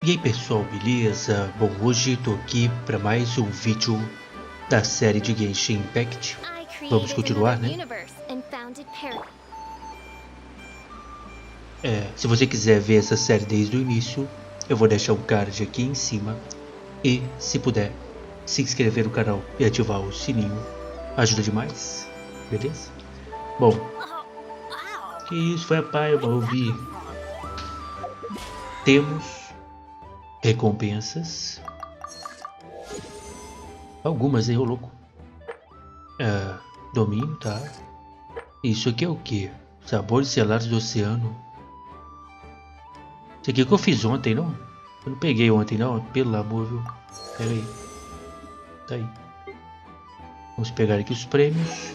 E aí pessoal, beleza? Bom, hoje estou aqui para mais um vídeo da série de Genshin Impact. Vamos continuar, né? Se você quiser ver essa série desde o início, eu vou deixar um card aqui em cima. E, se puder, se inscrever no canal e ativar o sininho, ajuda demais, beleza? Bom, que isso, foi a Paimon, eu vi. Temos recompensas. Algumas aí, ô louco. Domínio, tá? Isso aqui é o que? Sabores selados do oceano. Isso aqui é que eu fiz ontem, não? Eu não peguei ontem, não. Pelo amor, viu? Pega aí. Tá aí. Vamos pegar aqui os prêmios.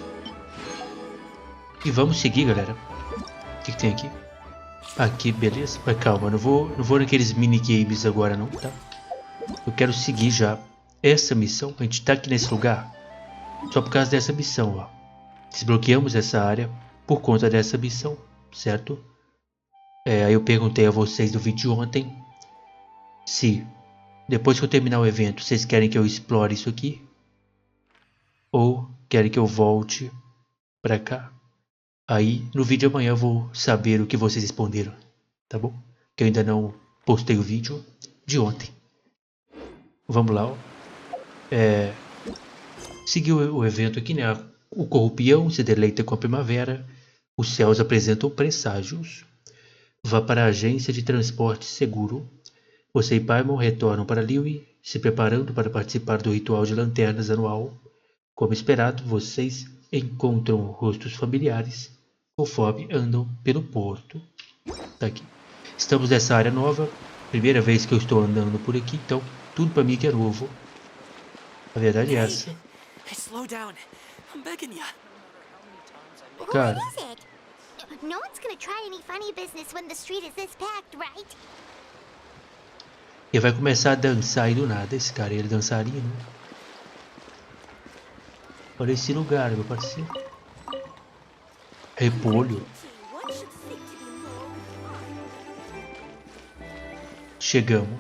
E vamos seguir, galera. O que tem aqui? Aqui, beleza. Mas calma, não vou naqueles minigames agora, não, tá? Eu quero seguir já essa missão. A gente tá aqui nesse lugar só por causa dessa missão, ó. Desbloqueamos essa área por conta dessa missão, certo? Aí eu perguntei a vocês no vídeo de ontem se depois que eu terminar o evento vocês querem que eu explore isso aqui ou querem que eu volte pra cá. Aí no vídeo de amanhã eu vou saber o que vocês responderam, tá bom? Que eu ainda não postei o vídeo de ontem. Vamos lá, ó. Seguir o evento aqui, né? O corrupião se deleita com a primavera. Os céus apresentam presságios. Vá para a agência de transporte seguro. Você e Paimon retornam para Liyue, se preparando para participar do ritual de lanternas anual. Como esperado, vocês encontram rostos familiares conforme andam pelo porto. Tá aqui. Estamos nessa área nova. Primeira vez que eu estou andando por aqui, então tudo para mim que é novo. A verdade é essa. Cara. Ele vai começar a dançar aí do nada. Esse cara, ele é dançarino. Olha esse lugar, meu parceiro. Repolho. Chegamos.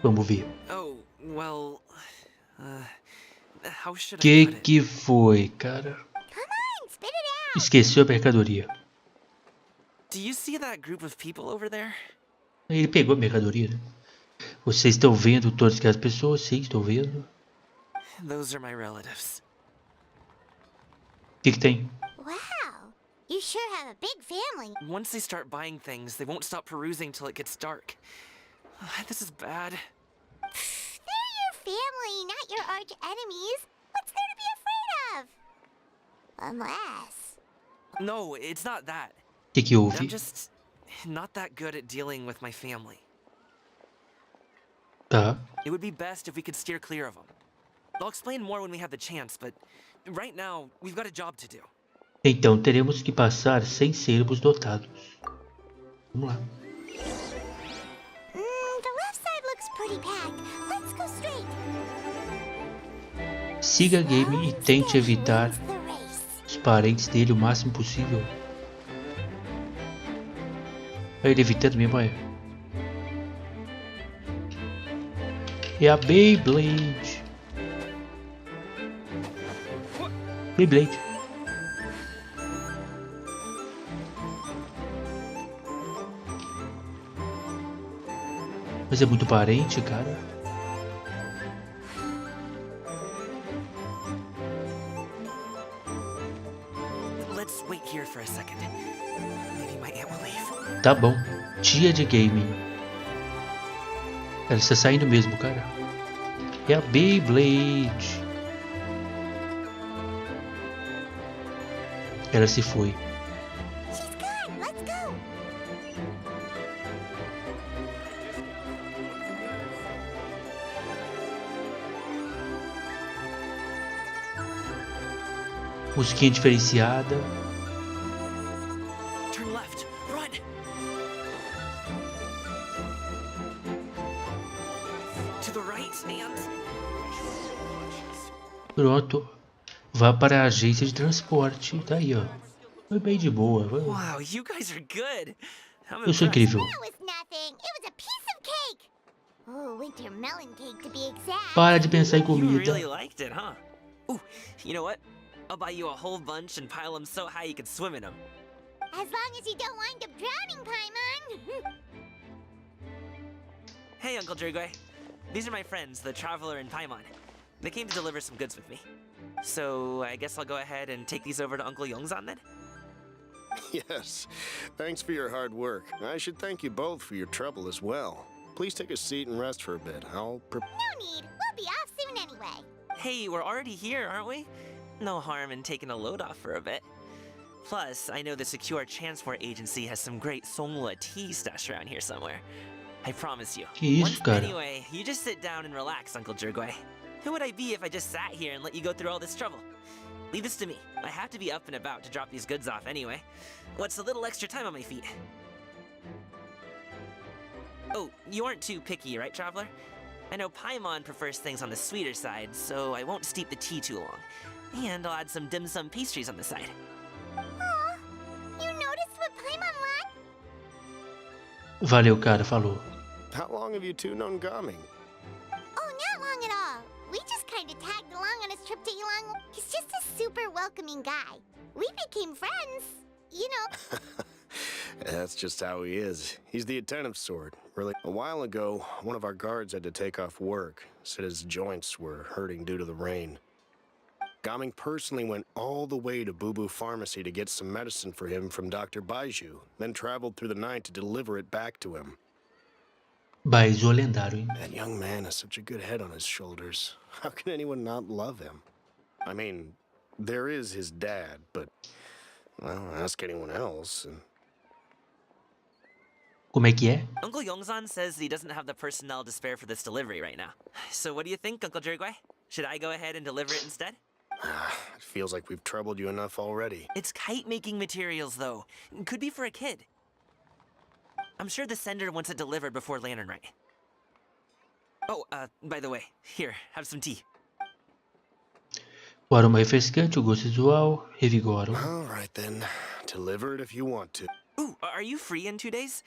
Vamos ver. Que foi, cara? Esqueceu a mercadoria. Ele pegou a mercadoria, né? Vocês estão vendo todas aquelas pessoas? Sim, estou vendo. O que tem? Wow, you sure have a big family. Once they start buying things, they won't stop perusing till it gets dark. This is bad. They're your family, not your arch enemies. What's there to be afraid of? Unless... No, it's not that. Que houve? I'm just not that good at dealing with my family. Tá. It would be best if we could steer clear of them. I'll explain more when we have the chance, but right now we've got a job to do. Então teremos que passar sem sermos notados. Vamos lá. The left side looks pretty packed. Let's go straight. Siga a game e tente evitar os parentes dele o máximo possível. Olha ele evitando mesmo, é. É a Beyblade. Beyblade. Mas é muito parente, cara. Tá bom. Dia de gaming. Ela está saindo mesmo, cara. É a Beyblade. Ela se foi. Musiquinha diferenciada. Pronto. Vá para a agência de transporte. Tá aí, ó. Foi bem de boa. Eu sou incrível. Oh, winter melon cake to be exact. Para de pensar em You comida. really liked it, huh? Ooh, you know what? I'll buy you a whole bunch and pile them so high you could swim in them. As long as you don't wind up drowning, Paimon. Hey, Uncle Drugoi. These are my friends, the Traveler and Paimon. They came to deliver some goods with me. So, I guess I'll go ahead and take these over to Uncle Yongzan then? Yes. Thanks for your hard work. I should thank you both for your trouble as well. Please take a seat and rest for a bit. No need. We'll be off soon anyway. Hey, we're already here, aren't we? No harm in taking a load off for a bit. Plus, I know the Secure Transport Agency has some great Songhua tea stashed around here somewhere. I promise you. Que isso, cara? Anyway, you just sit down and relax, Uncle Drugoi. Who would I be if I just sat here and let you go through all this trouble? Leave this to me. I have to be up and about to drop these goods off anyway. What's a little extra time on my feet? Oh, you aren't too picky, right, Traveler? I know Paimon prefers things on the sweeter side, so I won't steep the tea too long. And I'll add some dim sum pastries on the side. Aw, you noticed what Paimon liked? Valeu, cara, falou. How long have you two known Gaming? Oh, not long at all. We just kind of tagged along on his trip to Yulong. He's just a super welcoming guy. We became friends, you know. That's just how he is. He's the attentive sort. Really, a while ago, one of our guards had to take off work. Said his joints were hurting due to the rain. Gaming personally went all the way to Boo Boo Pharmacy to get some medicine for him from Dr. Baiju, then traveled through the night to deliver it back to him. Baiju lendário, hein? That young man has such a good head on his shoulders. How can anyone not love him? I mean, there is his dad, but, well, ask anyone else. Como é que é? Uncle Yongzan says he doesn't have the personnel to spare for this delivery right now. So what do you think, Uncle Drugoi? Should I go ahead and deliver it instead? It feels like we've troubled you enough already. It's kite-making materials, though. Could be for a kid. I'm sure the sender wants it delivered before Lantern Night. Oh, by the way, here, have some tea. O aroma refrescante, o gosto visual, revigoram. All right, then. Deliver it if you want to. Ooh, are you free in 2 days?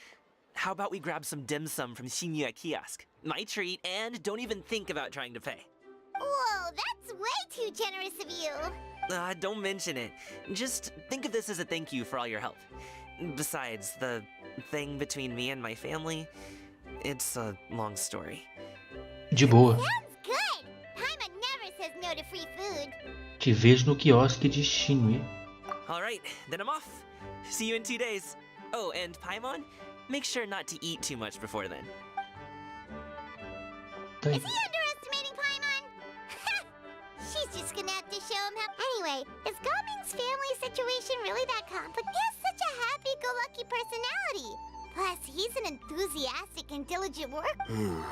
How about we grab some dim sum from Shinya Kiosk? My treat, and don't even think about trying to pay. Whoa, that's way too generous of you. Don't mention it. Just think of this as a thank you for all your help. Besides, the thing between me and my family, it's a long story. De boa. Sounds good. Paimon never says no to free food. Te vejo no quiosque de Shinue. All right, then I'm off. See you in 2 days. Oh, and Paimon, make sure not to eat too much before then. Tá aí. Is he underestimating Paimon? She's just gonna have to show him how. Anyway, is Gaming's family situation really that complicated? He has such a happy-go-lucky personality. Plus, he's an enthusiastic and diligent worker.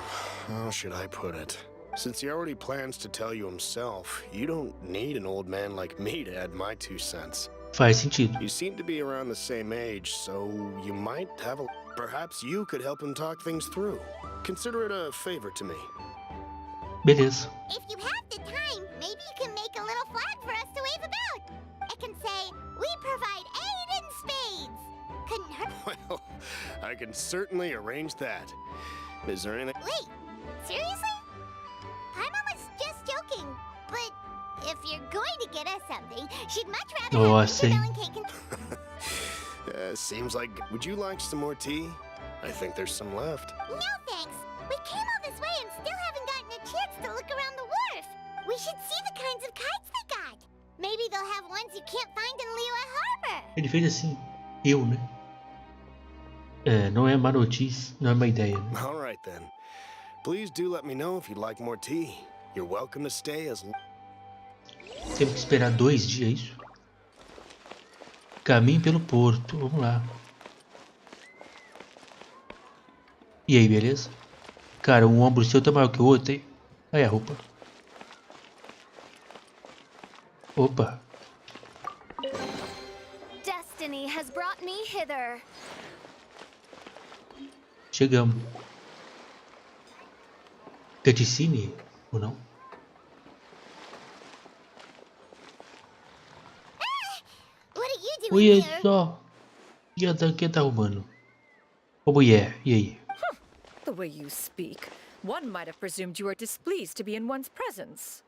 How should I put it? Since he already plans to tell you himself, you don't need an old man like me to add my 2 cents. Faz sentido. You seem to be around the same age, so you might have a... Perhaps you could help him talk things through. Consider it a favor to me. Beleza. If you have the time, maybe you can make a little flag for us to wave about. It can say, "We provide aid in spades." Couldn't hurt. Well, I can certainly arrange that. Is there anything... Wait, seriously? Paimon was just joking, but if you're going to get us something, she'd much rather Nossa, have hein? melon cake and... Seems like... Would you like some more tea? I think there's some left. No thanks. We came all this way and still haven't gotten a chance to look around the wharf. We should see the kinds of kites they got. Maybe they'll have ones you can't find in Liyue Harbor. Ele fez assim. Eu, né? É, não é má notícia, não é má ideia. Né? All right, then. Please do let me know if you'd like more tea. You're welcome to stay as... Temos que esperar 2 dias, é isso? Caminho pelo porto, vamos lá. E aí, beleza? Cara, um ombro seu tá maior que o outro, hein? Aí a roupa. Opa. Destiny has brought me hither. Chegamos. Cutscene ou não? What are you doing Oi, here? só. Quem tá arrumando? Ô, mulher, e aí? The way you speak. One might have presumed you were displeased to be in one's presence.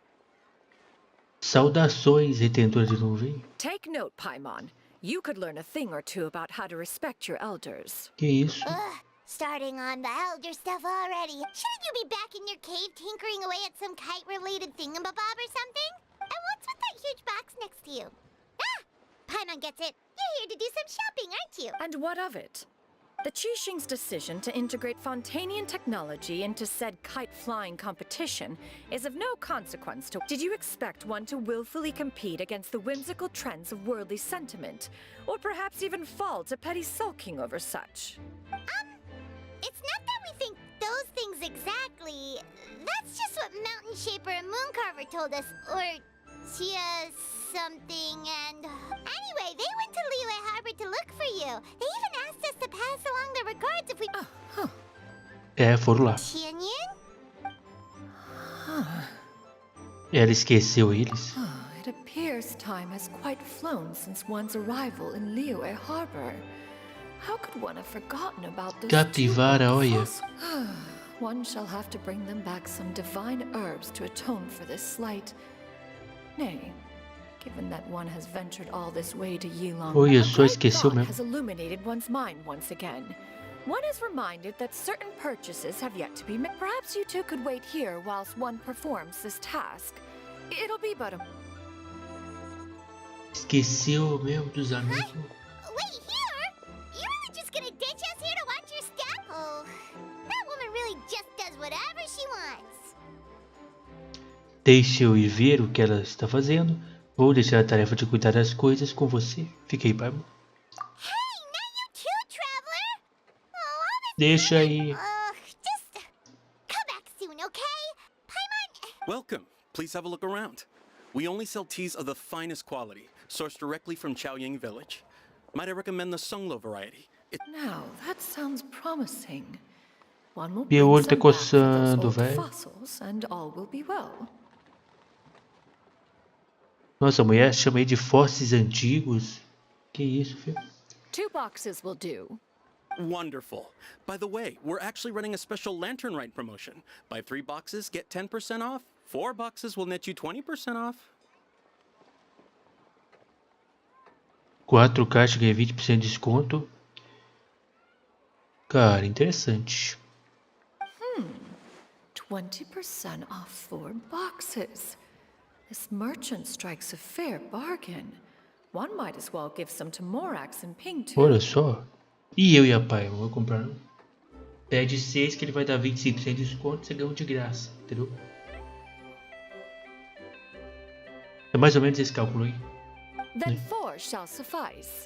Saudações, retentora de nuvem. Take note, Paimon. You could learn a thing or two about how to respect your elders. Que isso? Starting on the elder stuff already. Shouldn't you be back in your cave tinkering away at some kite-related thingamabob or something? And what's with that huge box next to you? Ah! Paimon gets it. You're here to do some shopping, aren't you? And what of it? The Qixing's decision to integrate Fontanian technology into said kite-flying competition is of no consequence to— Did you expect one to willfully compete against the whimsical trends of worldly sentiment? Or perhaps even fall to petty sulking over such? It's not that we think those things exactly. That's just what Mountain Shaper and Mooncarver told us. Or Chia something and... Anyway, they went to Liyue Harbor to look for you. They even asked us to pass along their regards if we... Foram lá. Tianyin? Ela esqueceu eles. It appears time has quite flown since one's arrival in Liyue Harbor. How could one have forgotten about those Capivara, olha. One shall have to bring them back some divine herbs to atone for this slight. Nay, given that one has ventured all this way to Yilong, Olha, a só great esqueceu thought mesmo. has illuminated one's mind once again. One is reminded that certain purchases have yet to be made. Perhaps you two could wait here whilst one performs this task. It'll be but a... Esqueceu mesmo dos amigos. Wait, here? You're really just gonna ditch us here to watch your stuff? Oh, that woman really just does whatever she wants. Deixe eu ir ver o que ela está fazendo. Vou deixar a tarefa de cuidar das coisas com você. Fiquei, Paimon. Hey, not you too, traveler. Oh, all this... Deixa aí. Just come back soon, okay? Paimon... Welcome. Please have a look around. We only sell teas of the finest quality, sourced directly from Chaoying Village. Might I recommend the Sunglo variety? Now, that sounds promising. One will Meu bring olho tá some back for those coçando, old velho. fossils, and all will be well. Nossa, a mulher chamei de fósseis antigos. Que isso, filho? 2 boxes will do. Wonderful. By the way, we're actually running a special lantern rite promotion. Buy 3 boxes, get 10% off. 4 boxes will net you 20% off. 4 caixas ganha 20% de desconto. Cara, interessante. 20% off 4 boxes. This merchant strikes a fair bargain. One might as well give some to Morax and Ping too. Olha só. E eu e a pai, não vou comprar não. Pede 6 que ele vai dar 25% de desconto, você ganha um de graça, entendeu? É mais ou menos esse cálculo aí. Then 4 shall suffice.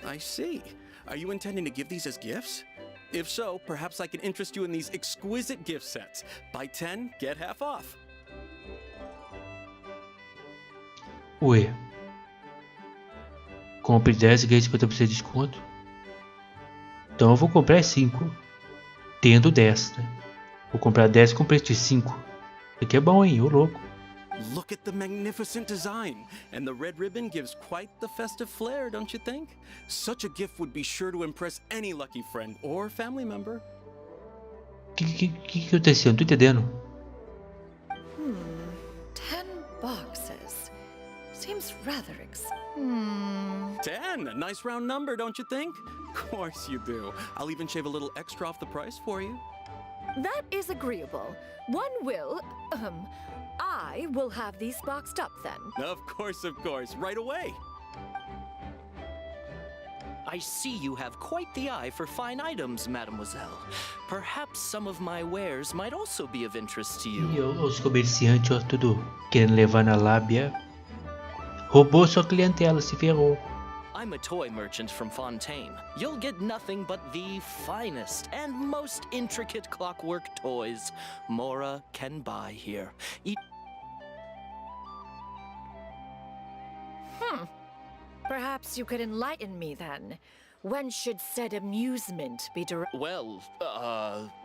I see. Are you intending to give these as gifts? If so, perhaps I can interest you in these exquisite gift sets. Buy 10, get half off. Ué. Compre 10 e ganhe 50% de desconto. Então eu vou comprar 5. Tendo 10, né? Vou comprar 10 com preço de 5. Isso aqui é bom, hein? Ô louco. Look at the magnificent design. And the red ribbon gives quite the festive flair, don't you think? Such a gift would be sure to impress any lucky friend or family member. Que aconteceu? Não tô entendendo. 10 boxes. Seems rather 10, a nice round number, don't you think? Of course you do. I'll even shave a little extra off the price for you. That is agreeable. One will, I will have these boxed up then. Of course, right away. I see you have quite the eye for fine items, mademoiselle. Perhaps some of my wares might also be of interest to you. E os comerciantes, ó, tudo querendo levar na lábia. Roubou sua clientela, se ferrou. I'm a toy merchant from Fontaine. You'll get nothing but the finest and most intricate clockwork toys Mora can buy here. Perhaps you could enlighten me then. When should said amusement be Well,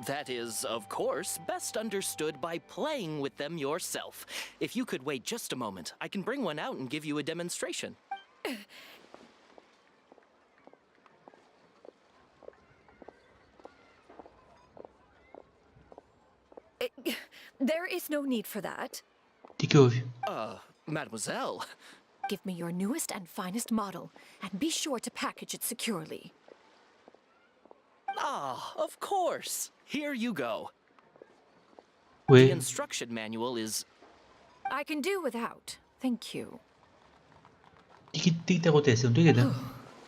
that is, of course, best understood by playing with them yourself. If you could wait just a moment, I can bring one out and give you a demonstration. There is no need for that. Que houve? Mademoiselle. Give me your newest and finest model, and be sure to package it securely. Ah, of course. Here you go. Ué, The instruction manual is... I can do without. Thank you. o que tá acontecendo? Não tô entendendo.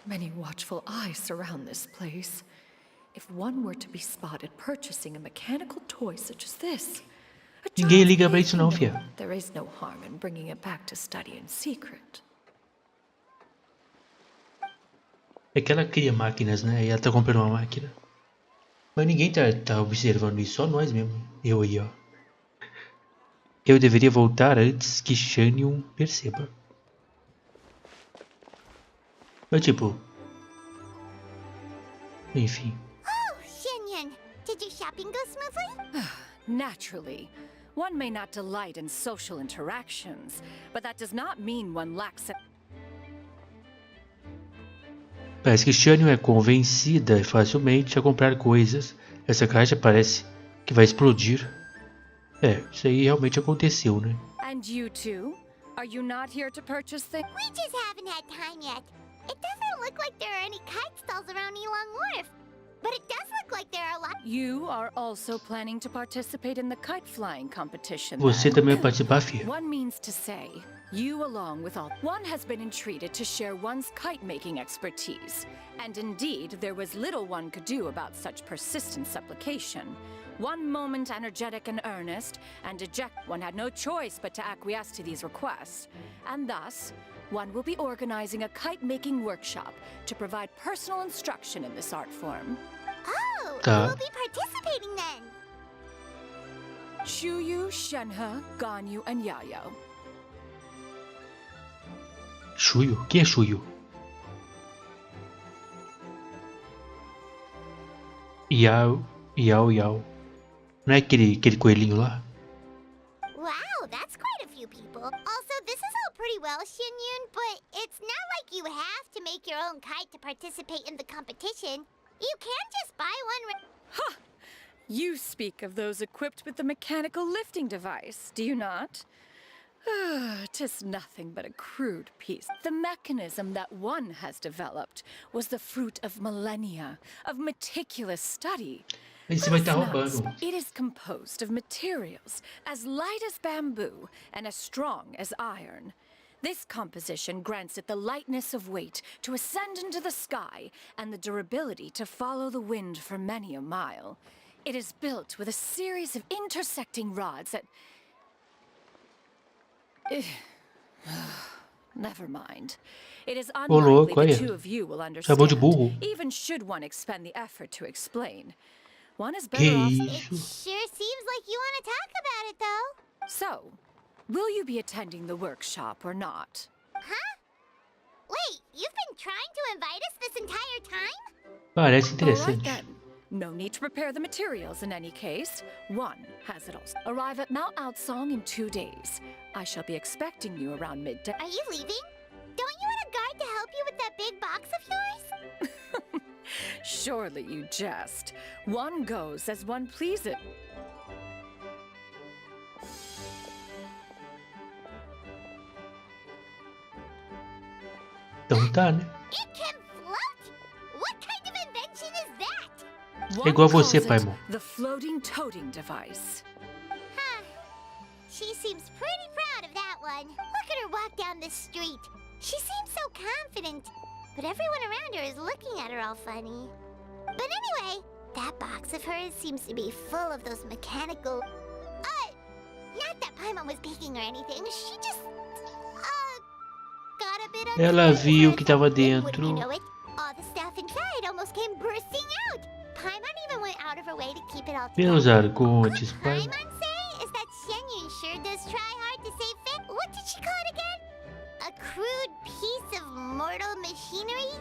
Many watchful eyes surround this place. If one were to be spotted purchasing a mechanical toy such as this, a Ninguém child's liga pra may isso não, know fia. there is no harm in bringing it back to study in secret. É que ela cria máquinas, né? E ela tá comprando uma máquina. Mas ninguém tá observando isso, só nós mesmo. Eu aí, ó. Eu deveria voltar antes que Shanion perceba. Mas tipo... Enfim. Oh, Shinyan, did your shopping go smoothly? Naturally, one may not delight in social interactions, but that does not mean one lacks a... Parece que Shanion é convencida facilmente a comprar coisas. Essa caixa parece que vai explodir. É, isso aí realmente aconteceu, né? And you too? Are you not here to purchase things? We just haven't had time yet. It doesn't look like there are any kite stalls around Elong Wharf, but it does look like there are a lot. You are also planning to participate in the kite flying competition. Você then? também vai participar, filha. One means to say, you along with all... One has been entreated to share one's kite-making expertise. And indeed, there was little one could do about such persistent supplication. One moment energetic and earnest, and deject, one had no choice but to acquiesce to these requests. And thus, one will be organizing a kite-making workshop to provide personal instruction in this art form. Oh, Tá. we'll be participating then. Chuyu, Shenhe, Ganyu, and Yayo. Chuyo? Quem é Chuyo? Yao. Não é aquele coelhinho lá? Wow, that's quite a few people. Also, this is all pretty well, Xinyun, but it's not like you have to make your own kite to participate in the competition. You can just buy one. You speak of those equipped with the mechanical lifting device, do you not? 'Tis nothing but a crude piece. The mechanism that one has developed was the fruit of millennia, of meticulous study. Aí você vai estar roubando. It is composed of materials as light as bamboo and as strong as iron. This composition grants it the lightness of weight to ascend into the sky and the durability to follow the wind for many a mile. It is built with a series of intersecting rods that... Never mind. It is louco, unlikely the olha. two of you will Chamou de understand, burro. even should one expend the effort to explain. One is Que better off... isso? It sure seems like you want to talk about it, though. So, will you be attending the workshop or not? Huh? Wait, you've been trying to invite us this entire time? Parece All right interessante. then. No need to prepare the materials in any case. One has it all. Arrive at Mount Outsong in 2 days. I shall be expecting you around midday. Are you leaving? Don't you want a guard to help you with that big box of yours? Surely you jest. One goes as one pleases. Então tá, né? It can float? What kind of invention is that? One igual você, calls it Paimon. the floating toting device. Huh. She seems pretty proud of that one. Look at her walk down the street. She seems so confident. But everyone around her is looking at her all funny. But anyway, that box of hers seems to be full of those mechanical... not that Paimon was peeking or anything. She just... got a bit Ela unsteady viu and que tava wouldn't you dentro. know it, all the stuff inside almost came bursting out. Paimon even went out of her way to keep it all Meus together. arcontes, pai. Paimon say is that Xianyun sure does try hard to save fit. What did she call it again? A crude piece of mortal machinery?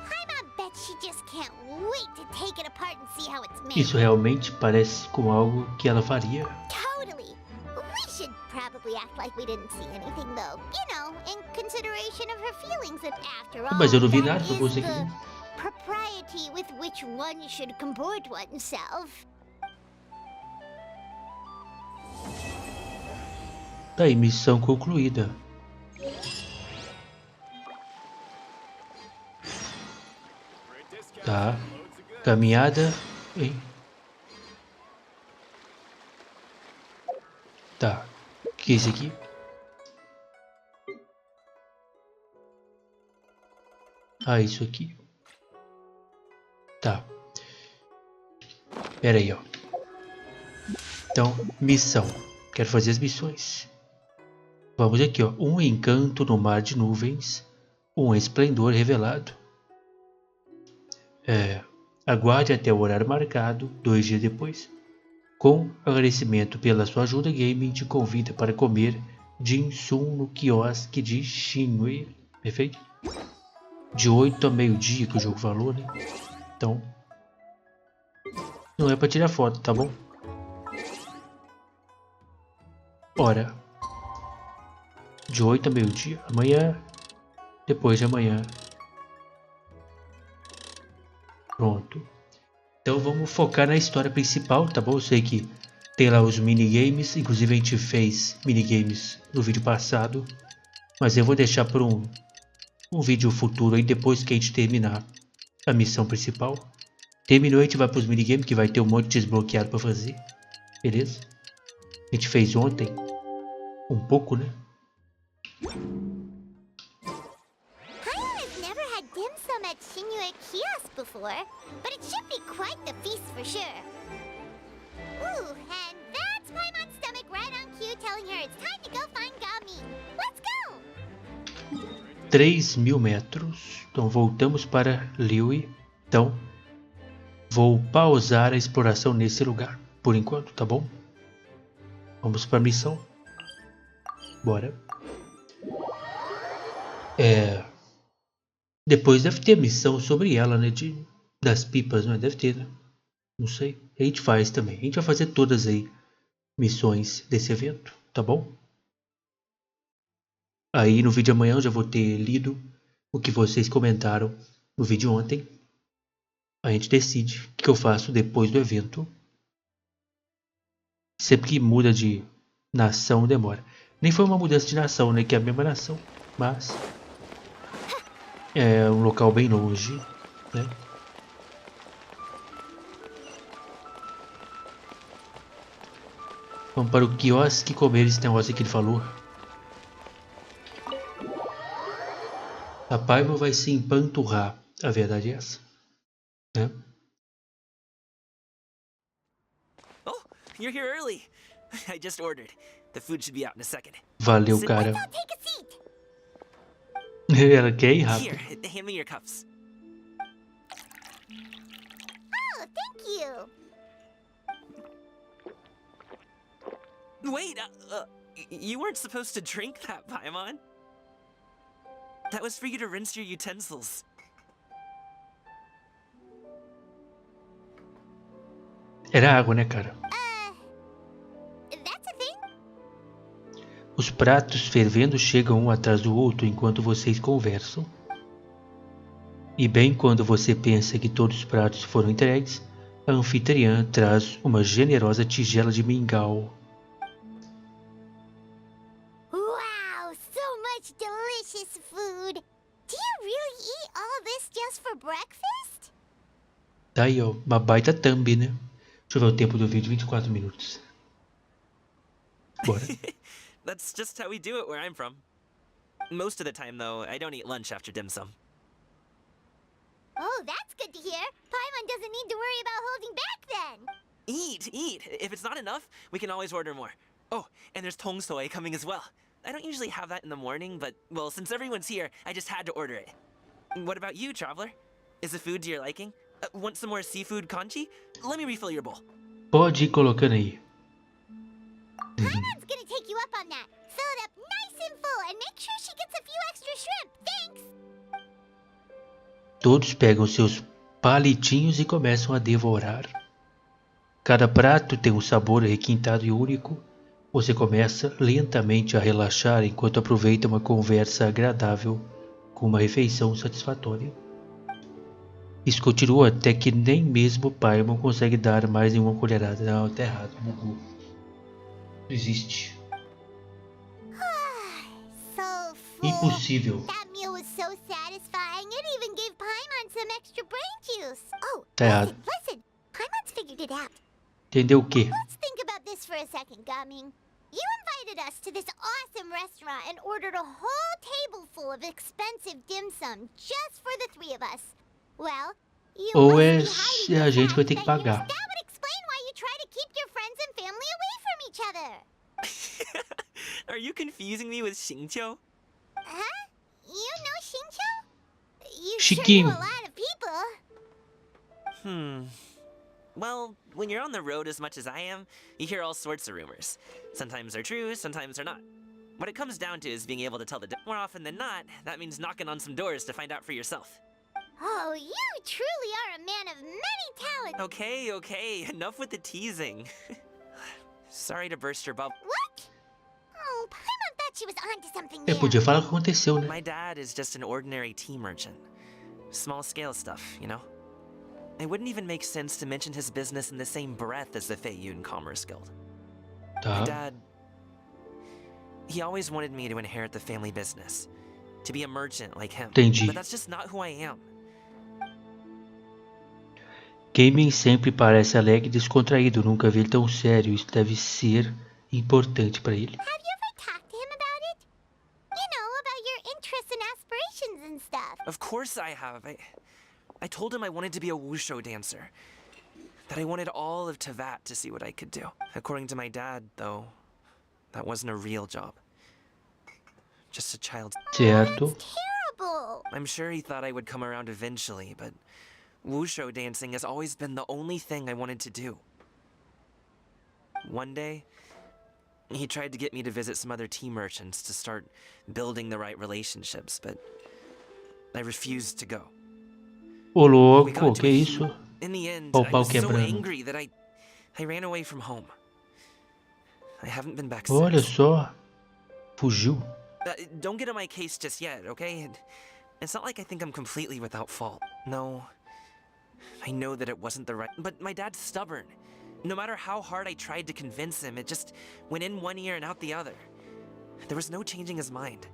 Paimon bet she just can't wait to take it apart and see how it's made. Isso realmente parece com algo que ela faria. Totally. We should probably act like we didn't see anything, though. You know, in consideration of her feelings. And after all, Mas eu não vi that nada, foi is você que the viu. propriety with which one should comport oneself. Tá aí, missão concluída. Tá. Caminhada. Hein? Tá. O que é isso aqui? Ah, isso aqui. Tá. Pera aí, ó. Então, missão. Quero fazer as missões. Vamos aqui, ó. Um encanto no mar de nuvens. Um esplendor revelado. Aguarde até o horário marcado, 2 dias depois. Com agradecimento pela sua ajuda, Gaming te convida para comer Jinsum no quiosque de Shinwei. Perfeito? De 8 a meio-dia que o jogo falou, né? Então, não é para tirar foto, tá bom? Hora. De 8 a meio-dia. Amanhã. Depois de amanhã. Pronto. Então vamos focar na história principal, tá bom? Eu sei que tem lá os minigames. Inclusive a gente fez minigames no vídeo passado. Mas eu vou deixar para um vídeo futuro aí, depois que a gente terminar a missão principal. Terminou, a gente vai para os minigames, que vai ter um monte desbloqueado para fazer. Beleza? A gente fez ontem. Um pouco, né? I've never had dim sum at Shinwei kiosk before, but it should be quite the feast for sure. Ooh, and that's Paimon's stomach right on cue telling her it's time to go find Gami. Let's go! 3.000 metros. Então voltamos para Liui. Então vou pausar a exploração nesse lugar por enquanto, tá bom? Vamos para a missão. Bora. Depois deve ter missão sobre ela, né? Das pipas, não é? Deve ter, né? Não sei. A gente faz também. A gente vai fazer todas aí missões desse evento, tá bom? Aí no vídeo de amanhã eu já vou ter lido o que vocês comentaram no vídeo ontem. A gente decide o que eu faço depois do evento. Sempre que muda de nação demora. Nem foi uma mudança de nação, né? Que é a mesma nação. Mas é um local bem longe, né? Vamos para o quiosque comer esse negócio que ele falou. A Paimon vai se empanturrar. A verdade é essa, né? Oh, you're here early. I just ordered. The food should be out in a second. Valeu, cara. Take a seat. Ela quer ir rápido. Here, hand me your cups. Oh, thank you. Wait, you weren't supposed to drink that, Paimon. That was for you to rinse your utensils. Era água, né, cara? That's a thing? Os pratos fervendo chegam um atrás do outro enquanto vocês conversam. E bem quando você pensa que todos os pratos foram entregues, a anfitriã traz uma generosa tigela de mingau. Wow, so much delicious food. Do you really eat all this just for breakfast? Tá aí, ó, uma baita thumb, né? Deixa eu ver o tempo do vídeo, 24 minutos. Bora. That's just how we do it where I'm from. Most of the time, though, I don't eat lunch after dim sum. Oh, that's good to hear. Paimon doesn't need to worry about holding back then. Eat! If it's not enough, we can always order more. Oh, and there's tong soy coming as well. I don't usually have that in the morning, but, well, since everyone's here, I just had to order it. What about you, traveler? Is the food to your liking? Want some more seafood congee? Let me refill your bowl. Pode ir colocando aí. Paimon's gonna take you up on that. Fill it up nice and full and make sure she gets a few extra shrimp. Thanks! Todos pegam seus palitinhos e começam a devorar. Cada prato tem um sabor requintado e único. Você começa lentamente a relaxar enquanto aproveita uma conversa agradável com uma refeição satisfatória. Isso continua até que nem mesmo Paimon consegue dar mais nenhuma colherada. Não, tá errado, bugou. Não existe. Impossível. That meal was so satisfying, it even gave Paimon some extra brain juice. Oh, Tá errado. listen. Paimon's figured it out. Entendeu o quê? Let's think about this for a second, Gaming. You invited us to this awesome restaurant and ordered a whole table full of expensive dim sum just for the three of us. Well, you Ou must be é hiding a the gente vai fact ter que that pagar. that would explain why you try to keep your friends and family away from each other. Are you confusing me with Xingqiu? Huh? You know Xingqiu? You Chiquinho. sure know a lot of people. Well, when you're on the road as much as I am, you hear all sorts of rumors. Sometimes they're true, sometimes they're not. What it comes down to is being able to tell the more often than not, that means knocking on some doors to find out for yourself. Oh, you truly are a man of many talents. Okay, enough with the teasing. Sorry to burst your bubble. What? Oh, Paimon thought she was onto something É, there. podia falar o que aconteceu, né? My dad is just an ordinary tea merchant. Small scale stuff, you know? It wouldn't even make sense to mention his business in the same breath as the Feiyun Commerce Guild. My Tá. dad, he always wanted me to inherit the family business, to be a merchant like him. Entendi. But that's just not who I am. Gaming sempre parece alegre e descontraído. Nunca vi ele tão sério. Isso deve ser importante para ele. Have you ever talked to him about it? You know, about your interests and aspirations and stuff. Of course I have. I told him I wanted to be a wushu dancer. That I wanted all of Tevat to see what I could do. According to my dad, though, that wasn't a real job. Just a child's... Certo. Terrible. I'm sure he thought I would come around eventually, but wushu dancing has always been the only thing I wanted to do. One day, he tried to get me to visit some other tea merchants to start building the right relationships, but I refused to go. Ô We louco, got que into isso? In the end, Pau, I pau was so quebrando. angry that I ran away from home. I haven't been back Olha since. só. Fugiu. Don't get on my case just yet, okay? It's not like I think I'm completely without fault. No. I know that it wasn't the right... But my dad's stubborn. No matter how hard I tried to convince him, it just went in one ear and out the other. There was no changing his mind.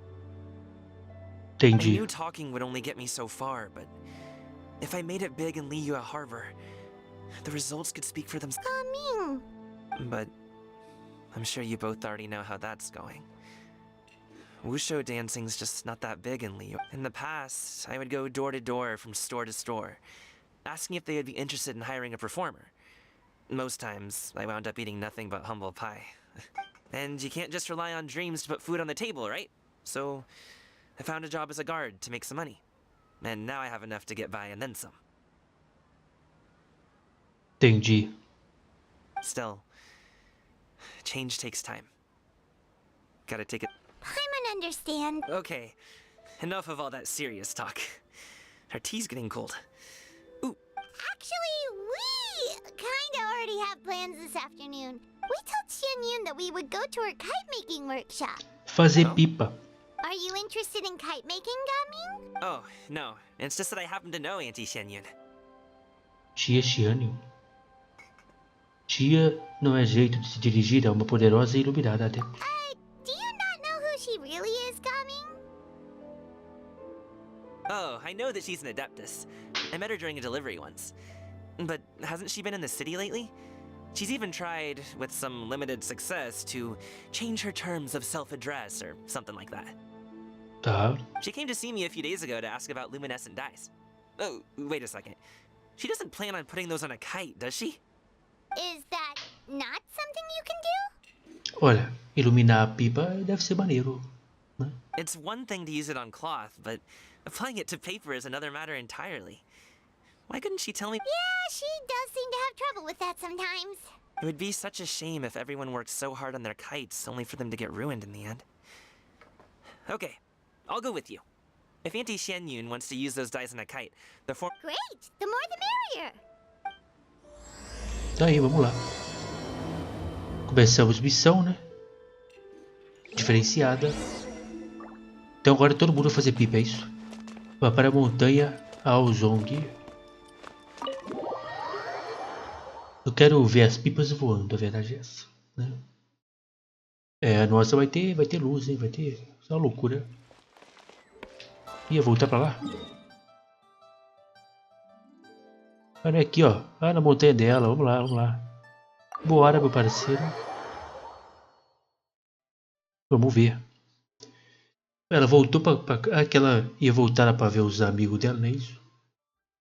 I Entendi. knew talking would only get me so far, but if I made it big in Liyue Harbor, the results could speak for themselves. Gaming. But I'm sure you both already know how that's going. Wushu dancing's just not that big in Liyue. In the past, I would go door to door from store to store, asking if they would be interested in hiring a performer. Most times, I wound up eating nothing but humble pie. And you can't just rely on dreams to put food on the table, right? So I found a job as a guard to make some money. And now I have enough to get by and then some. Entendi. Still, change takes time. Gotta take it. Paimon understand. Okay, enough of all that serious talk. Our tea's getting cold. Actually, we kinda already have plans this afternoon. We told Xianyun that we would go to her kite-making workshop. Fazer Oh. pipa. Are you interested in kite-making, Gaming? Oh, no. It's just that I happen to know Auntie Xianyun. Tia Xianyun. Tia não é jeito de se dirigir a uma poderosa e iluminada adepta. Do you not know who she really is, Gaming? Oh, I know that she's an adeptus. I met her during a delivery once. But hasn't she been in the city lately? She's even tried, with some limited success, to change her terms of self-address or something like that. Tá. She came to see me a few days ago to ask about luminescent dyes. Oh, wait a second. She doesn't plan on putting those on a kite, does she? Is that not something you can do? Olha, iluminar a pipa deve ser maneiro. Né? It's one thing to use it on cloth, but applying it to paper is another matter entirely. Why couldn't she tell me? Yeah, she does seem to have trouble with that sometimes. It would be such a shame if everyone worked so hard on their kites only for them to get ruined in the end. Okay, I'll go with you. If Auntie Xianyun wants to use those dyes on a kite, the form... Great! The more the merrier! Tá aí, vamos lá. Começamos missão, né? Diferenciada. Então agora todo mundo vai fazer pipa, é isso? Vai para a montanha Aozong. Eu quero ver as pipas voando, a verdade é essa, né? É, a nossa vai ter luz, hein? Vai ter... Isso é uma loucura. Ia voltar pra lá? Olha aqui, ó. Ah, na montanha dela. Vamos lá, vamos lá. Bora, meu parceiro. Vamos ver. Ela voltou pra... Ah, que ela ia voltar lá pra ver os amigos dela, não é isso?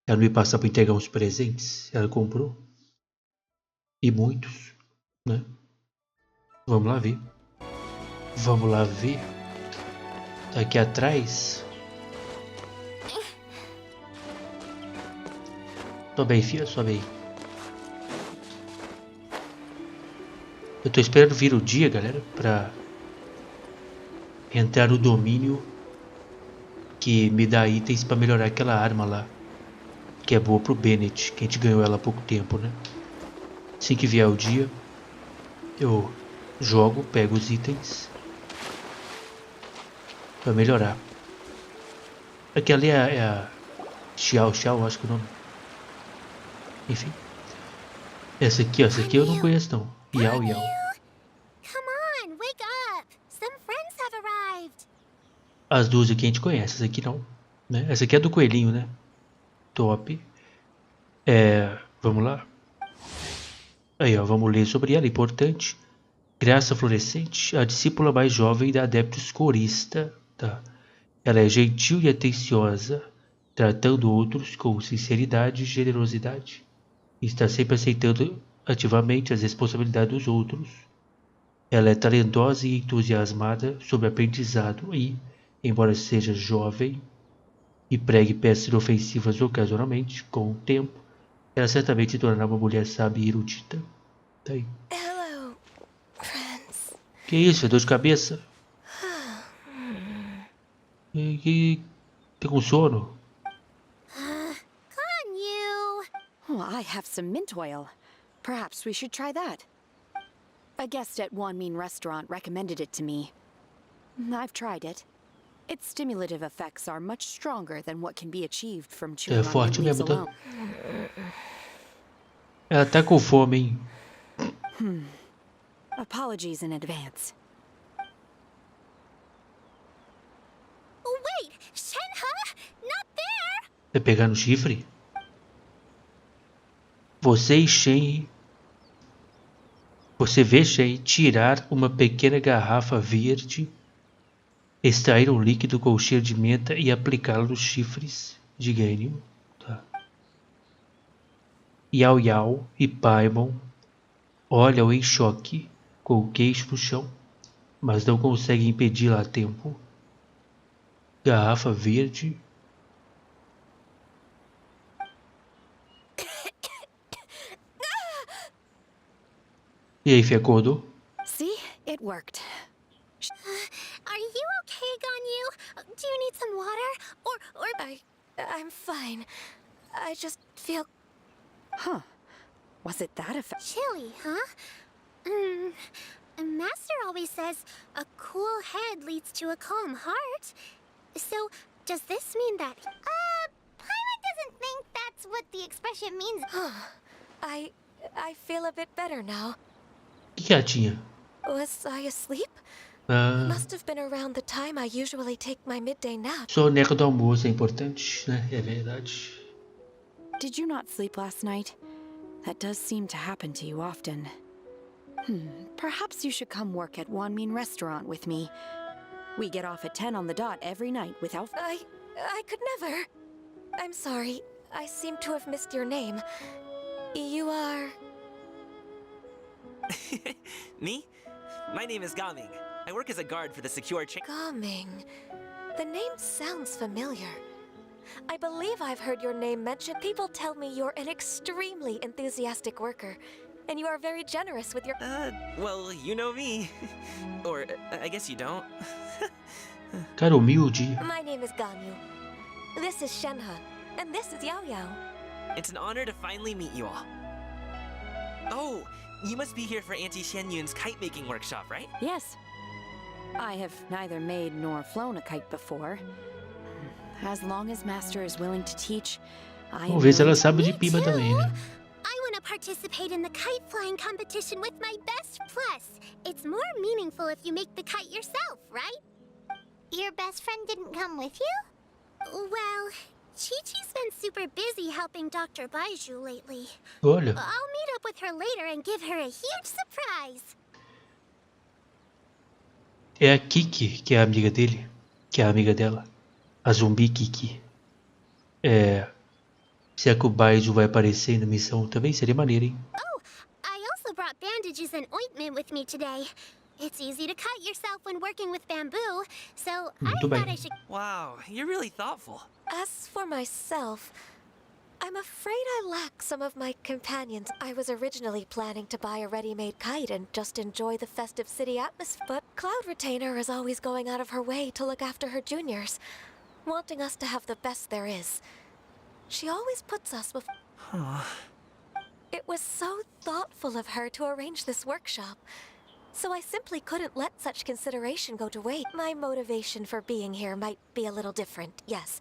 Ela não ia passar pra entregar uns presentes. Ela comprou. E muitos, né? Vamos lá ver. Vamos lá ver. Tá aqui atrás. Sobe aí, filha, sobe aí. Eu tô esperando vir o dia, galera, pra entrar no domínio que me dá itens pra melhorar aquela arma lá, que é boa pro Bennett, que a gente ganhou ela há pouco tempo, né? Assim que vier o dia, eu jogo, pego os itens pra melhorar. Aqui ali é a Xiao, acho que é o nome. Enfim. Essa aqui, ó, essa aqui eu não conheço não. Yao. Come on, wake up. Some friends have arrived. As duas aqui a gente conhece, essa aqui não, né? Essa aqui é do coelhinho, né? Top. Vamos lá. Aí, ó, vamos ler sobre ela, importante. Graça florescente, a discípula mais jovem da Adeptus Corista, tá? Ela é gentil e atenciosa, tratando outros com sinceridade e generosidade. Está sempre aceitando ativamente as responsabilidades dos outros. Ela é talentosa e entusiasmada sobre aprendizado e, embora seja jovem e pregue peças inofensivas ocasionalmente, com o tempo, ela certamente se tornará uma mulher sábia e erudita. Tá aí. Hello, friends. Que isso? É dor de cabeça? Tem com sono? Oh, I have some mint oil. Perhaps we should try that. A guest at Wanmin restaurant recommended it to me. I've tried it. Its stimulative effects are much stronger than what can be achieved from chewing on forte mint leaves mesmo, tá? alone. Ela tá com fome, hein? Apologies in advance. Wait, Shenhe? Not there! Vai pegar no chifre? Você vê Shen tirar uma pequena garrafa verde, extrair um líquido com cheiro de menta e aplicá-lo nos chifres de Genshin. Tá. Yao e Paimon olham em choque, com o queixo no chão, mas não conseguem impedi-la a tempo. Garrafa verde. E aí, Fê, acordou? See? It worked. Are you okay, Ganyu? Do you need some water? I'm fine. I just feel... Huh. Was it that effect? Chilly, huh? Master always says a cool head leads to a calm heart. So, does this mean that... Paimon doesn't think that's what the expression means. I feel a bit better now. O que ela tinha? Was I asleep? Ah, Must have been around the time I usually take my midday nap. soneca do almoço é importante, né? É verdade. Did you not sleep last night? That does seem to happen to you often. Perhaps you should come work at Wanmin restaurant with me. We get off at 10 on the dot every night without... I could never. I'm sorry. I seem to have missed your name. You are... Me? My name is Gaming. I work as a guard for the secure chain. Goming. The name sounds familiar. I believe I've heard your name mentioned. People tell me you're an extremely enthusiastic worker, and you are very generous with your... Well, you know me. Or, I guess you don't. Cara humilde. My name is Ganyu. This is Shenhe, and this is Yao Yao. It's an honor to finally meet you all. Oh, you must be here for Auntie Xianyun's kite-making workshop, right? Yes. I have neither made nor flown a kite before. As long as Master is willing to teach, I am Vamos ver se ela willing to... sabe de pipa também, né? I want to participate in the kite flying competition with my best. Plus, it's more meaningful if you make the kite yourself, right? Your best friend didn't come with you? Well, Chi-Chi's been super busy helping Dr. Baiju lately. Olha, I'll meet up with her later and give her a huge surprise. é a Kiki, que é a amiga dele, que é a amiga dela. A zumbi Kiki. Se é que o Baiju vai aparecer na missão também, seria maneiro, hein? Oh, I also brought bandages and ointment with me today. It's easy to cut yourself when working with bamboo, so I Muito thought bem. I should... Wow, you're really thoughtful. As for myself, I'm afraid I lack some of my companions. I was originally planning to buy a ready-made kite and just enjoy the festive city atmosphere, but Cloud Retainer is always going out of her way to look after her juniors, wanting us to have the best there is. She always puts us with... It was so thoughtful of her to arrange this workshop, so I simply couldn't let such consideration go to waste. My motivation for being here might be a little different, yes,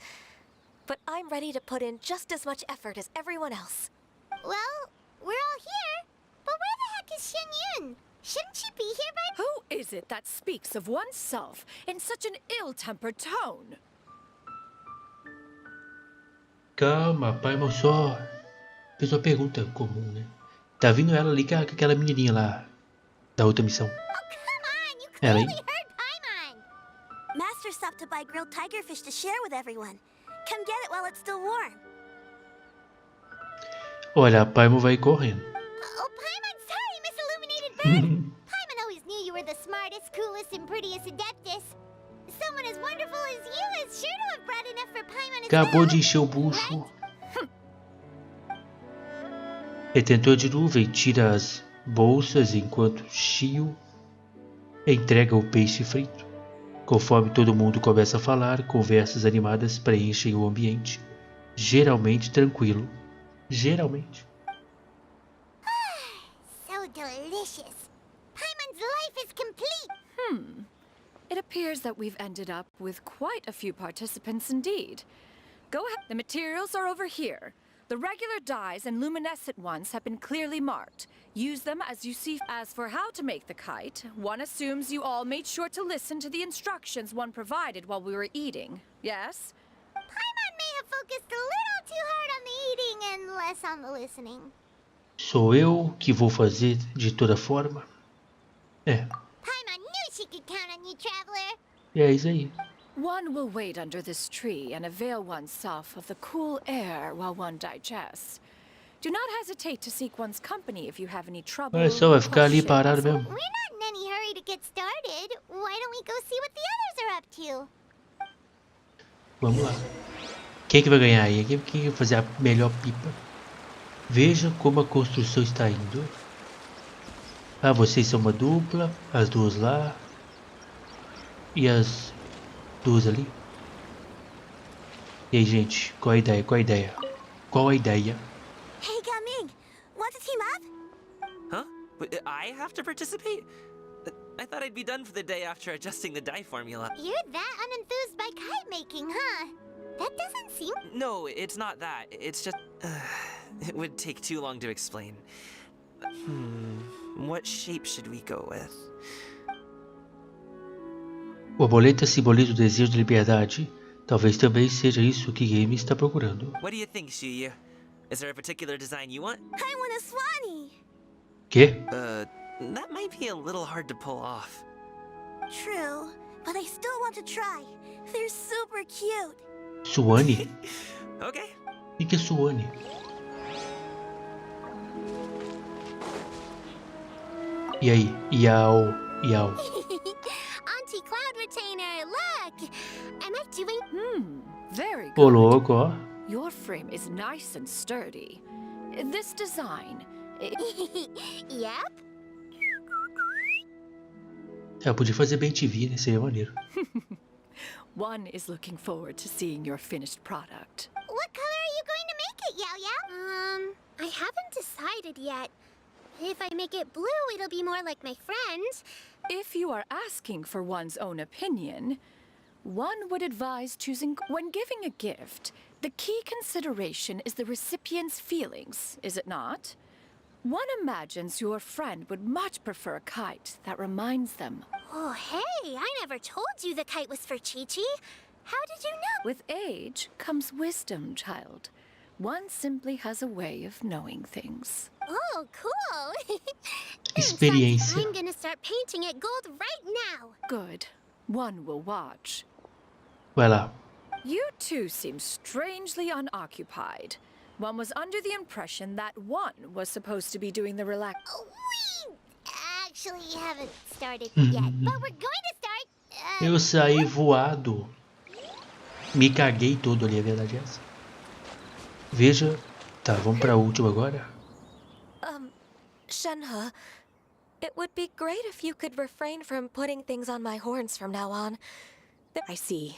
but I'm ready to put in just as much effort as everyone else. Well, we're all here, but where the heck is Xianyun? Shouldn't she be here by... Who is it that speaks of oneself in such an ill-tempered tone? Calma, Paimon só fez uma pergunta comum, né? Tá vindo ela ali com aquela menininha lá da outra missão. Oh, come on! You Ela clearly aí. heard Paimon! Master stopped to buy grilled tigerfish to share with everyone. Come get it while it's still warm. Olha, a Paimon vai correndo. Oh, Paimon, sorry, Miss Illuminated Bird! Paimon always knew you were the smartest, coolest, and prettiest adeptus. Someone as wonderful as you is sure to have brought enough for Paimon as Acabou well. de encher o bucho. Ele tentou de novo e tira as bolsas enquanto Shio entrega o peixe frito. Conforme todo mundo começa a falar, conversas animadas preenchem o ambiente. Geralmente tranquilo. Geralmente. So delicious. Paimon's life is complete. It appears that we've ended up with quite a few participants indeed. Go ahead. The materials are over here. The regular dyes and luminescent ones have been clearly marked. Use them as you see. As for how to make the kite, one assumes you all made sure to listen to the instructions one provided while we were eating. Yes? Paimon may have focused a little too hard on the eating and less on the listening. Sou eu que vou fazer de toda forma. Paimon knew she could count on you, traveler. E é isso aí. One will wait under this tree and avail oneself of the cool air while one digests. Do not hesitate to seek one's company if you have any trouble. Olha só, vai ficar ali questions, parado or- mesmo. We're not in any hurry to get started. Why don't we go see what the others are up to? Vamos lá. Quem que vai ganhar aí? Quem vai fazer a melhor pipa? Veja como a construção está indo. Ah, vocês são uma dupla. As duas lá. E as duas ali. E aí, gente? Qual a ideia? Qual a ideia? Qual a ideia? Hey, Gaming, want to team up? Huh? Wait, I have to participate? I thought I'd be done for the day after adjusting the dye formula. You're that unenthused by kite making, huh? That doesn't seem... No, it's not that. It's just... it would take too long to explain. What shape should we go with? Borboleta simboliza o desejo de liberdade. Talvez também seja isso que Game está procurando. What do you think, Shuyu? Is there a particular design you want? I want a swanee. Quê? That might be a little hard to pull off. True, but I still want to try. They're super cute. Suane? Okay. O que é Suane? E aí? Iau. Auntie Cloud Retainer, look! Am I doing... Very Ô, good. louco, ó. Your frame is nice and sturdy. This design... Yep. Eu podia fazer bem TV, né? Seria maneiro. One is looking forward to seeing your finished product. What color are you going to make it, Yao Yao? I haven't decided yet. If I make it blue, it'll be more like my friends. If you are asking for one's own opinion, one would advise choosing... When giving a gift, the key consideration is the recipient's feelings, is it not? One imagines your friend would much prefer a kite that reminds them. Oh, hey, I never told you the kite was for Chi-Chi. How did you know? With age comes wisdom, child. One simply has a way of knowing things. Oh, cool. Experiência. I'm gonna start painting it gold right now. Good. One will watch. Vai lá. You two seem strangely unoccupied. One was under the impression that one was supposed to be doing the relax. We actually haven't started yet, but we're going to start. Eu saí voado. Me caguei todo ali, a verdade é essa. Veja. Tá, vamos pra última agora. Shenhe, it would be great if you could refrain from putting things on my horns from now on. I see.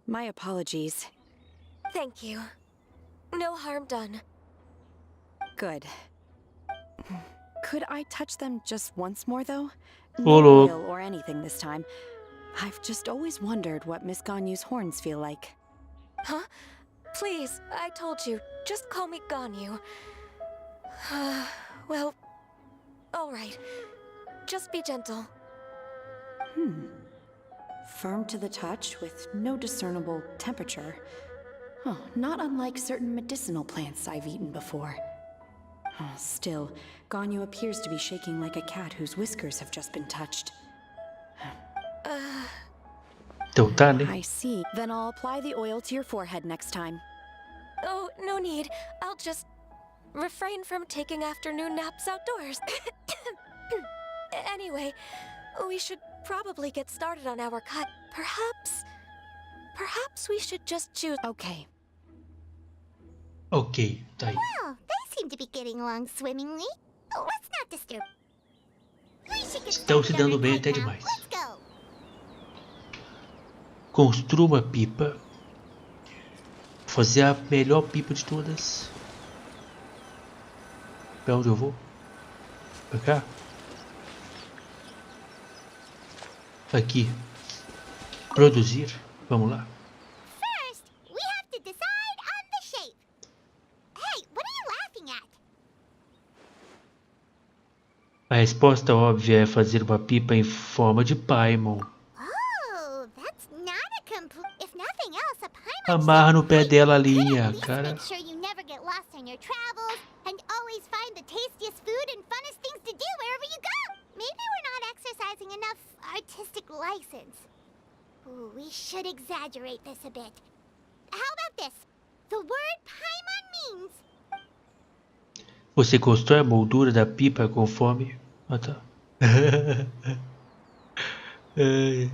My apologies. Thank you. No harm done. Good. Could I touch them just once more, though? Oh, No Lord. oil or anything this time. I've just always wondered what Miss Ganyu's horns feel like. Huh? Please, I told you. Just call me Ganyu. Well, all right. Just be gentle. Firm to the touch with no discernible temperature. Oh, not unlike certain medicinal plants I've eaten before. Oh, still, Ganyu appears to be shaking like a cat whose whiskers have just been touched. Então tá, né? I see. Then I'll apply the oil to your forehead next time. Oh, no need. I'll just refrain from taking afternoon naps outdoors. Anyway, we should probably get started on our cut. Perhaps we should just choose. Okay. Ok, tá aí. Well, they seem to be getting along swimmingly. Let's not disturb. We should get Estão se started on dando our bem kite até now. demais. Let's go. Construa uma pipa. Vou fazer a melhor pipa de todas. Pra onde eu vou? Pra cá? Aqui. Produzir. Vamos lá. First, we have to decide on the shape. Hey, what are you laughing at? A resposta óbvia é fazer uma pipa em forma de Paimon. Oh, that's not a complete. If nothing else, a Paimon Amarra no pé dela a linha, At least cara. make sure you never get lost on your travels and always find the tastiest food and funnest things to do wherever you go. Maybe we're not exercising enough artistic license. Ooh, we should exaggerate this a bit. How about this? The word Paimon means. Você constrói a moldura da pipa conforme... Ah, tá. Ai,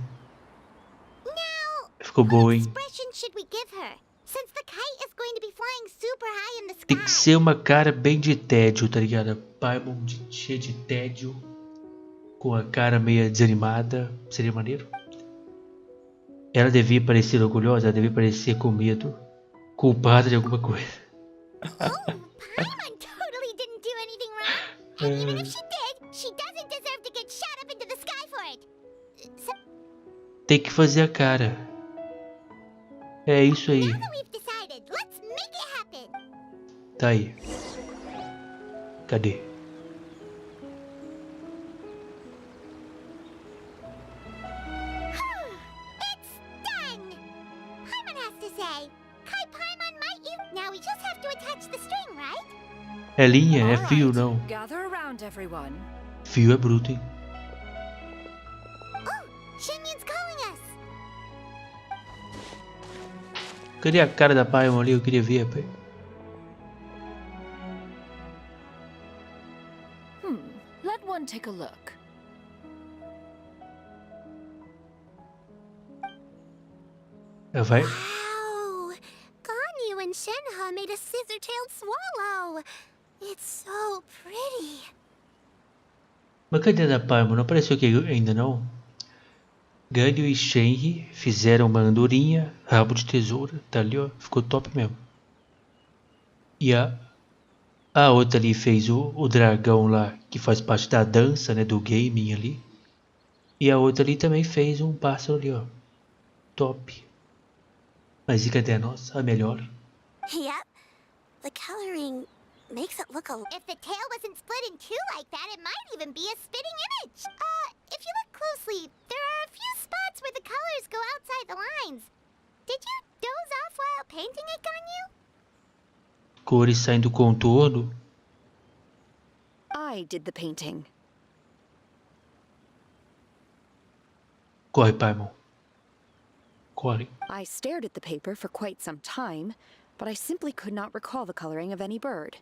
Now, ficou boa, what hein? expression should we give her? Since the kite is going to be flying super high in the sky. Tem que ser uma cara bem de tédio, tá ligado? Paimon cheia de tédio, com a cara meio desanimada. Seria maneiro. Ela devia parecer orgulhosa, ela devia parecer com medo, culpada de alguma coisa. Paimon totally didn't do anything wrong. And even if she did, she doesn't deserve to get shot up into the sky for it. So, Tem que fazer a cara. É isso aí. now that we've decided, let's make it happen. Tá aí. Cadê? It's done. Paimon has to say, Kai Paimon might you. Now we just have to attach the string, right? É linha, é All fio right, não. Gather around, everyone. Fio é bruto, hein? Oh, Shenyan's calling us. Cadê a cara da Paimon ali? Eu queria ver, pai. Let one take a look. Ela vai... Wow! Ganyu and Shenhe made a scissor-tailed swallow. It's so pretty. Mas cadê a da Paimon? Não apareceu aqui ainda não? Ganyu e Shenhe fizeram uma andorinha, rabo de tesoura. Tá ali, ó. Ficou top mesmo. E a outra ali fez o dragão lá, que faz parte da dança, né? Do gaming ali. E a outra ali também fez um pássaro ali, ó. Top. Mas e cadê a nossa? A melhor. Yep. The coloring makes it look a... If the tail wasn't split in two like that, it might even be a spitting image. If you look closely, there are a few spots where the colors go outside the lines. Cores saindo do contorno. I did the painting. Corre, Paimon. Corre. I stared at the paper for quite some time, but I simply could not recall the coloring of any bird.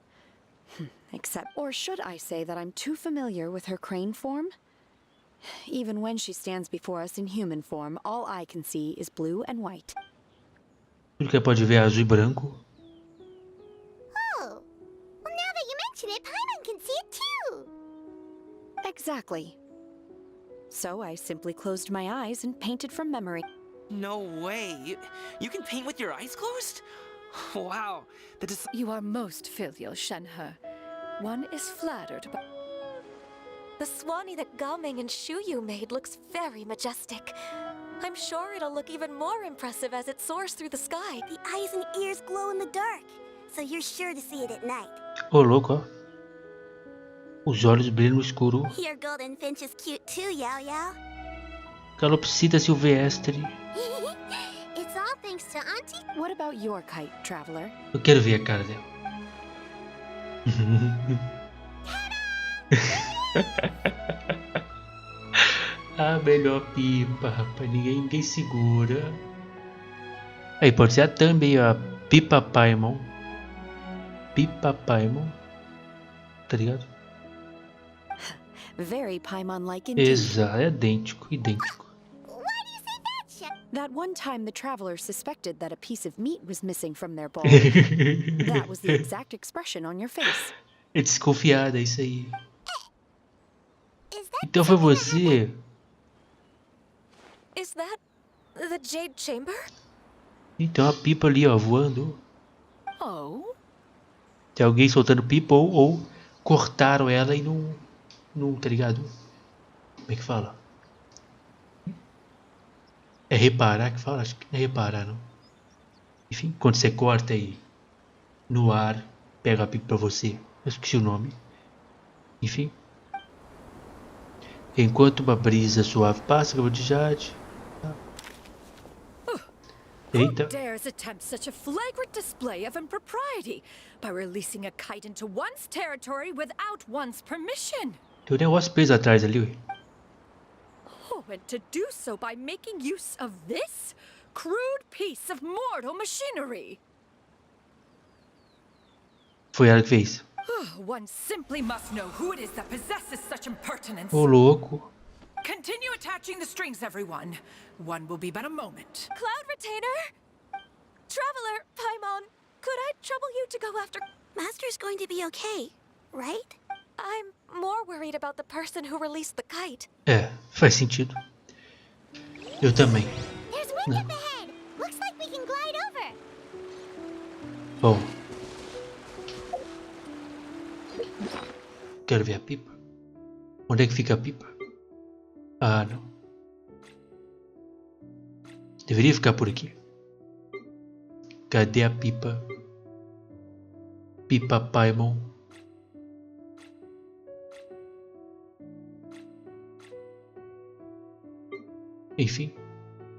Except, or should I say that I'm too familiar with her crane form? Even when she stands before us in human form, all I can see is blue and white. Tudo que pode ver é azul e branco. Oh, well now that you mention it, Paimon can see it too. Exactly. So I simply closed my eyes and painted from memory. No way. You can paint with your eyes closed? Wow. That is... You are most filial, Shenhe. One is flattered by... The swanee that Gaming and Shuyu made looks very majestic. I'm sure it'll look even more impressive as it soars through the sky. The eyes and ears glow in the dark, so you're sure to see it at night. Ô, louco, ó. Os olhos brilham no escuro. Your golden finch is cute too, Yao Yao. Calopsita silvestre. It's all thanks to Auntie. What about your kite, traveler? Eu quero ver a cara dela. A melhor pipa, rapaz. Ninguém segura. Aí pode ser a Tambem, a Pipa Paimon. Pipa Paimon. Tá ligado? Very Paimon-like indeed. Exato, é idêntico. Why do you say that, Shep? That one time the traveler suspected that a piece of meat was missing from their bowl. That was the exact expression on your face. É desconfiada, é isso aí. Is that Então foi você. Is that the Jade Chamber? Então a pipa ali, ó, voando. Oh? Tem alguém soltando pipa ou cortaram ela e não, tá ligado? Como é que fala? É reparar que fala? Acho que não é reparar, não. Enfim, quando você corta aí no ar, pega a pipa pra você. Eu esqueci o nome. Enfim. Enquanto uma brisa suave passa, acabou de jade. Eita. Who dares attempt such a flagrant display of impropriety by releasing a kite into one's territory without one's permission? Tem um negócio preso atrás ali, ué. Oh, and to do so by making use of this crude piece of mortal machinery. Foi ela que fez. One simply must know who it is that possesses such impertinence. Ô, louco. Continue attaching the strings, everyone. One will be but a moment. Cloud Retainer? Traveler, Paimon, could I trouble you to go after... Master's going to be okay, right? I'm more worried about the person who released the kite. É, faz sentido. Eu também. There's wind up ahead. Looks like we can glide over. Bom. Quero ver a pipa. Onde é que fica a pipa? Ah, não. Deveria ficar por aqui. Cadê a pipa? Pipa Paimon. Enfim.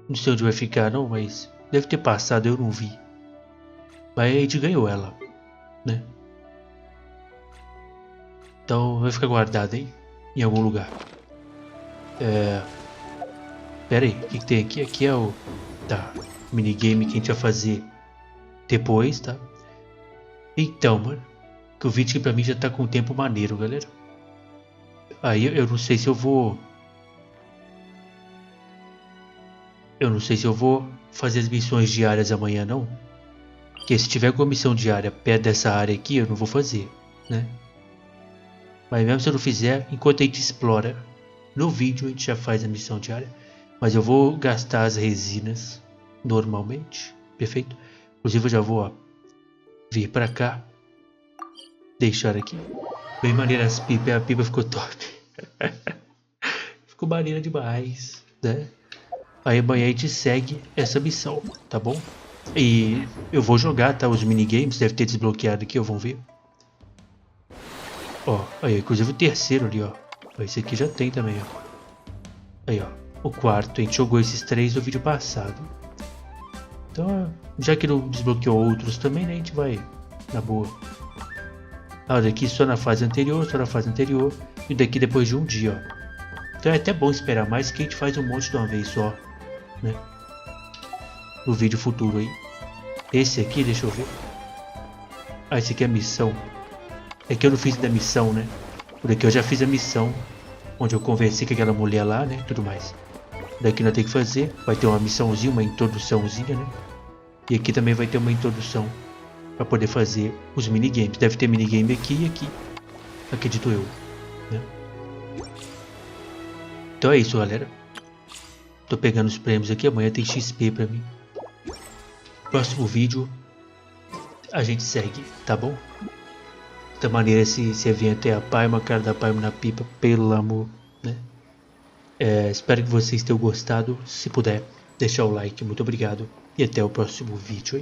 Não sei onde vai ficar não, mas deve ter passado, eu não vi. Mas a gente ganhou ela, né? Então vai ficar guardada aí, em algum lugar. Pera aí, o que tem aqui? Aqui é o minigame que a gente vai fazer depois, tá? Então, mano, que o vídeo aqui pra mim já tá com um tempo maneiro, galera. Aí eu não sei se eu vou... Eu não sei se eu vou fazer as missões diárias amanhã, não. Porque se tiver alguma missão diária perto dessa área aqui, eu não vou fazer, né? Mas mesmo se eu não fizer, enquanto a gente explora no vídeo, a gente já faz a missão diária. Mas eu vou gastar as resinas normalmente, perfeito? Inclusive eu já vou vir pra cá, deixar aqui. Bem maneira as pipas, a pipa ficou top. Ficou maneira demais, né? Aí amanhã a gente segue essa missão, tá bom? E eu vou jogar, tá? Os minigames, deve ter desbloqueado aqui, vamos ver. Ó, aí, inclusive o terceiro ali, ó. Esse aqui já tem também, ó. Aí, ó. O quarto, a gente jogou esses 3 no vídeo passado. Então, já que não desbloqueou outros também, né? A gente vai Na boa. Ah, daqui só na fase anterior, e daqui depois de um dia, ó. Então é até bom esperar mais, que a gente faz um monte de uma vez só, né? No vídeo futuro aí. Esse aqui, deixa eu ver. Ah, esse aqui é a missão. É que eu não fiz da missão, né? Por aqui eu já fiz a missão, onde eu conversei com aquela mulher lá, né? Tudo mais. Daqui nós temos que fazer. Vai ter uma missãozinha, uma introduçãozinha, né? E aqui também vai ter uma introdução para poder fazer os minigames. Deve ter minigame aqui e aqui. Acredito eu, né? Então é isso, galera. Tô pegando os prêmios aqui. Amanhã tem XP pra mim. Próximo vídeo a gente segue, tá bom? Da maneira esse evento é a Paimon, a cara da Paimon na pipa, pelo amor, né? Espero que vocês tenham gostado. Se puder, deixar o like. Muito obrigado. E até o próximo vídeo.